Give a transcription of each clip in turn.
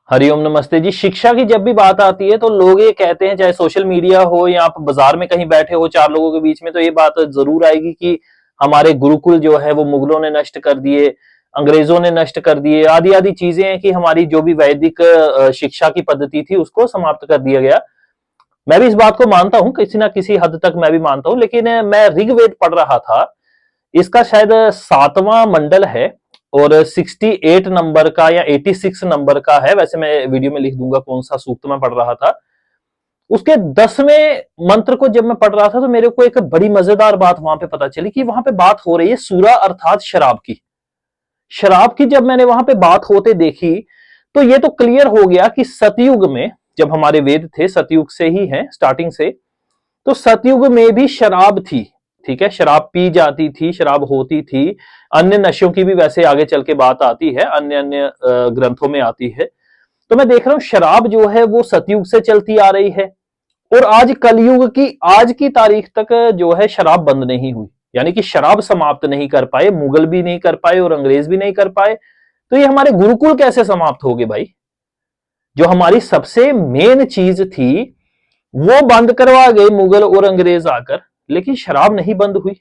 हरिओम नमस्ते जी। शिक्षा की जब भी बात आती है तो लोग ये कहते हैं, चाहे सोशल मीडिया हो या आप बाजार में कहीं बैठे हो चार लोगों के बीच में, तो ये बात जरूर आएगी कि हमारे गुरुकुल जो है वो मुगलों ने नष्ट कर दिए, अंग्रेजों ने नष्ट कर दिए, आदि आदि चीजें हैं कि हमारी जो भी वैदिक शिक्षा की पद्धति थी उसको समाप्त कर दिया गया। मैं भी इस बात को मानता हूं, किसी ना किसी हद तक मैं भी मानता हूं, लेकिन मैं ऋग्वेद पढ़ रहा था। इसका शायद 7वां मंडल है और 68 नंबर का या 86 नंबर का है। वैसे मैं वीडियो में लिख दूंगा कौन सा सूक्त मैं पढ़ रहा था। उसके 10वें मंत्र को जब मैं पढ़ रहा था तो मेरे को एक बड़ी मजेदार बात वहां पे पता चली कि वहां पे बात हो रही है सूरा अर्थात शराब की। शराब की जब मैंने वहां पे बात होते देखी तो ये तो क्लियर हो गया कि सतयुग में, जब हमारे वेद थे सतयुग से ही है स्टार्टिंग से, तो सतयुग में भी शराब थी। ठीक है, शराब पी जाती थी, शराब होती थी। अन्य नशों की भी वैसे आगे चल के बात आती है, अन्य अन्य ग्रंथों में आती है। तो मैं देख रहा हूं शराब जो है वो सतयुग से चलती आ रही है और आज कलयुग की आज की तारीख तक जो है शराब बंद नहीं हुई। यानी कि शराब समाप्त नहीं कर पाए, मुगल भी नहीं कर पाए और अंग्रेज भी नहीं कर पाए। तो ये हमारे गुरुकुल कैसे समाप्त हो गए भाई? जो हमारी सबसे मेन चीज थी वो बंद करवा गए मुगल और अंग्रेज आकर, लेकिन शराब नहीं बंद हुई।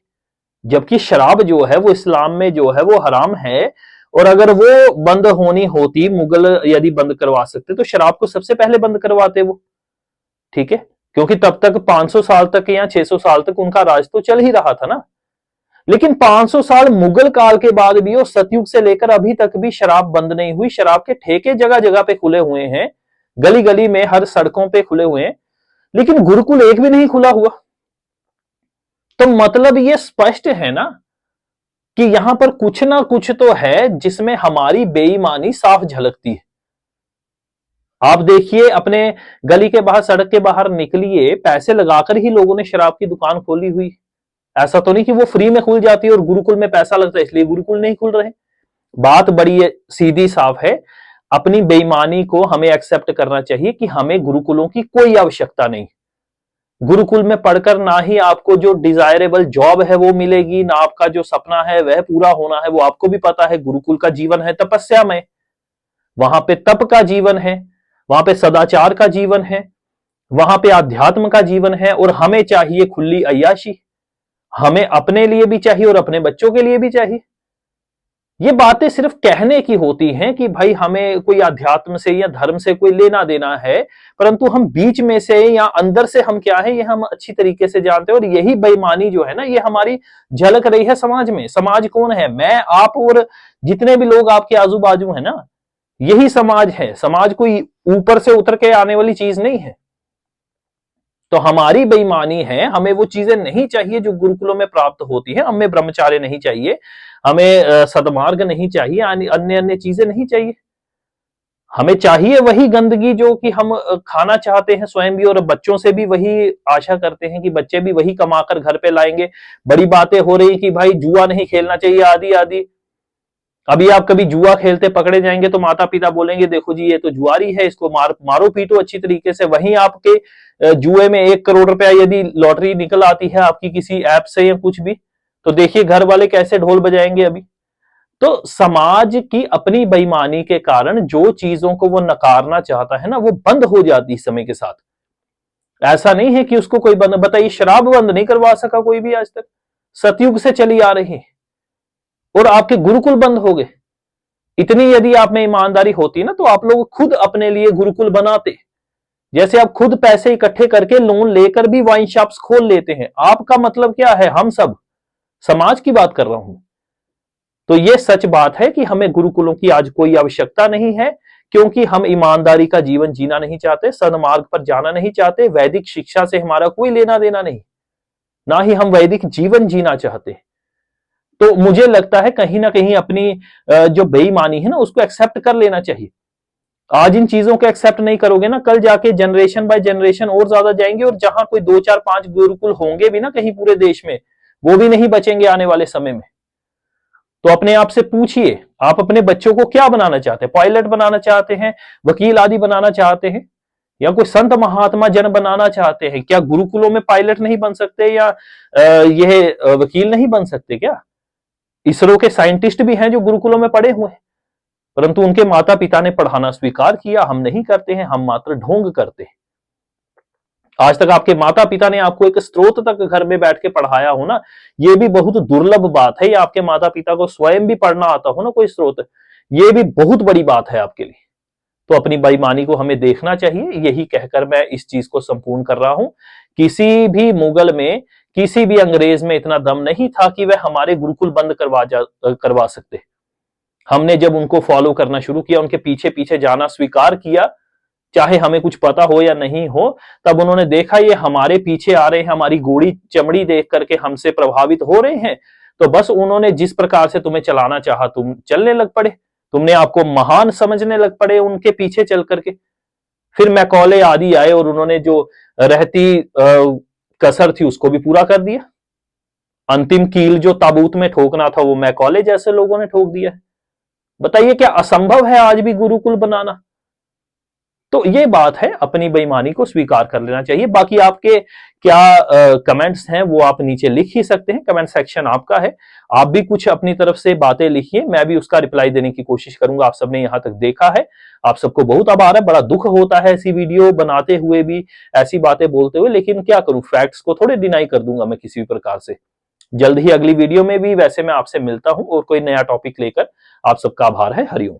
जबकि शराब जो है वो इस्लाम में जो है वो हराम है। और अगर वो बंद होनी होती, मुगल यदि बंद करवा सकते तो शराब को सबसे पहले बंद करवाते वो। ठीक है, क्योंकि तब तक 500 साल तक या 600 साल तक उनका राज तो चल ही रहा था ना। लेकिन 500 साल मुगल काल के बाद भी और सतयुग से लेकर अभी तक भी शराब बंद नहीं हुई। शराब के ठेके जगह जगह पे खुले हुए हैं, गली गली में हर सड़कों पे खुले हुए हैं, लेकिन गुरुकुल एक भी नहीं खुला हुआ। तो मतलब ये स्पष्ट है ना कि यहां पर कुछ ना कुछ तो है जिसमें हमारी बेईमानी साफ झलकती है। आप देखिए, अपने गली के बाहर, सड़क के बाहर निकलिए, पैसे लगाकर ही लोगों ने शराब की दुकान खोली हुई। ऐसा तो नहीं कि वो फ्री में खुल जाती है और गुरुकुल में पैसा लगता है इसलिए गुरुकुल नहीं खुल रहे। बात बड़ी सीधी साफ है। अपनी बेईमानी को हमें एक्सेप्ट करना चाहिए कि हमें गुरुकुलों की कोई आवश्यकता नहीं। गुरुकुल में पढ़कर ना ही आपको जो डिजायरेबल जॉब है वो मिलेगी, ना आपका जो सपना है वह पूरा होना है। वो आपको भी पता है, गुरुकुल का जीवन है तपस्या में, वहां पे तप का जीवन है, वहां पे सदाचार का जीवन है, वहां पे आध्यात्म का जीवन है। और हमें चाहिए खुली अय्याशी, हमें अपने लिए भी चाहिए और अपने बच्चों के लिए भी चाहिए। ये बातें सिर्फ कहने की होती हैं कि भाई हमें कोई अध्यात्म से या धर्म से कोई लेना देना है, परंतु हम बीच में से या अंदर से हम क्या है ये हम अच्छी तरीके से जानते हैं। और यही बेईमानी जो है ना ये हमारी झलक रही है समाज में। समाज कौन है? मैं, आप और जितने भी लोग आपके आजू बाजू है ना, यही समाज है। समाज कोई ऊपर से उतर के आने वाली चीज नहीं है। तो हमारी बेईमानी है, हमें वो चीजें नहीं चाहिए जो गुरुकुलों में प्राप्त होती है। हमें ब्रह्मचार्य नहीं चाहिए, हमें सदमार्ग नहीं चाहिए, अन्य अन्य चीजें नहीं चाहिए। हमें चाहिए वही गंदगी जो कि हम खाना चाहते हैं स्वयं भी, और बच्चों से भी वही आशा करते हैं कि बच्चे भी वही कमाकर घर पे लाएंगे। बड़ी बातें हो रही कि भाई जुआ नहीं खेलना चाहिए, आदि आदि। अभी आप कभी जुआ खेलते पकड़े जाएंगे तो माता पिता बोलेंगे देखो जी ये तो जुआरी है, इसको मारो पीटो अच्छी तरीके से। वहीं आपके जुए में 1 करोड़ रुपया यदि लॉटरी निकल आती है आपकी किसी ऐप से या कुछ भी, तो देखिए घर वाले कैसे ढोल बजाएंगे अभी। तो समाज की अपनी बेईमानी के कारण जो चीजों को वो नकारना चाहता है ना वो बंद हो जाती है समय के साथ। ऐसा नहीं है कि उसको कोई बंद, बताइए शराब बंद नहीं करवा सका कोई भी आज तक, सतयुग से चली आ रही है। और आपके गुरुकुल बंद हो गए। इतनी यदि आप में ईमानदारी होती ना तो आप लोग खुद अपने लिए गुरुकुल बनाते। जैसे आप खुद पैसे इकट्ठे करके लोन लेकर भी वाइन शॉप्स खोल लेते हैं। आपका मतलब क्या है? हम सब समाज की बात कर रहा हूं। तो यह सच बात है कि हमें गुरुकुलों की आज कोई आवश्यकता नहीं है, क्योंकि हम ईमानदारी का जीवन जीना नहीं चाहते, सन्मार्ग पर जाना नहीं चाहते। वैदिक शिक्षा से हमारा कोई लेना देना नहीं, ना ही हम वैदिक जीवन जीना चाहते। तो मुझे लगता है कहीं ना कहीं अपनी जो बेईमानी है ना उसको एक्सेप्ट कर लेना चाहिए। आज इन चीजों को एक्सेप्ट नहीं करोगे ना, कल जाके जनरेशन बाय जनरेशन और ज्यादा जाएंगे, और जहां कोई 2 4 5 गुरुकुल होंगे भी ना कहीं पूरे देश में, वो भी नहीं बचेंगे आने वाले समय में। तो अपने आप से पूछिए, आप अपने बच्चों को क्या बनाना चाहते हैं? पायलट बनाना चाहते हैं, वकील आदि बनाना चाहते हैं, या कोई संत महात्मा जन बनाना चाहते हैं? क्या गुरुकुलों में पायलट नहीं बन सकते, या वकील नहीं बन सकते क्या? इसरो के साइंटिस्ट भी हैं जो गुरुकुलों में पढ़े हुए हैं। परंतु उनके माता पिता ने पढ़ाना स्वीकार किया, हम नहीं करते हैं, हम मात्र ढोंग करते हैं। आज तक आपके माता पिता ने आपको एक स्रोत तक घर में बैठ के पढ़ाया हो ना, ये भी बहुत दुर्लभ बात है। या आपके माता पिता को स्वयं भी पढ़ना आता हो ना कोई स्रोत, ये भी बहुत बड़ी बात है आपके लिए। तो अपनी बेईमानी को हमें देखना चाहिए, यही कहकर मैं इस चीज को संपूर्ण कर रहा हूं। किसी भी मुगल में, किसी भी अंग्रेज में इतना दम नहीं था कि वह हमारे गुरुकुल बंद करवा सकते। हमने जब उनको फॉलो करना शुरू किया, उनके पीछे पीछे जाना स्वीकार किया, चाहे हमें कुछ पता हो या नहीं हो, तब उन्होंने देखा ये हमारे पीछे आ रहे हैं, हमारी गोरी चमड़ी देख करके हमसे प्रभावित हो रहे हैं, तो बस उन्होंने जिस प्रकार से तुम्हें चलाना चाहा तुम चलने लग पड़े, तुमने आपको महान समझने लग पड़े उनके पीछे चल करके। फिर मैकॉले आदि आए और उन्होंने जो रहती कसर थी उसको भी पूरा कर दिया। अंतिम कील जो ताबूत में ठोकना था वो मैकॉले जैसे लोगों ने ठोक दिया। बताइए क्या असंभव है आज भी गुरुकुल बनाना? तो ये बात है, अपनी बेईमानी को स्वीकार कर लेना चाहिए। बाकी आपके क्या कमेंट्स हैं वो आप नीचे लिख ही सकते हैं, कमेंट सेक्शन आपका है। आप भी कुछ अपनी तरफ से बातें लिखिए, मैं भी उसका रिप्लाई देने की कोशिश करूंगा। आप सबने यहां तक देखा है, आप सबको बहुत आभार है। बड़ा दुख होता है ऐसी वीडियो बनाते हुए भी, ऐसी बातें बोलते हुए, लेकिन क्या करूं, फैक्ट्स को थोड़े डिनाई कर दूंगा मैं किसी भी प्रकार से। जल्द ही अगली वीडियो में भी वैसे मैं आपसे मिलता हूं और कोई नया टॉपिक लेकर। आप सबका आभार है। हरिओम।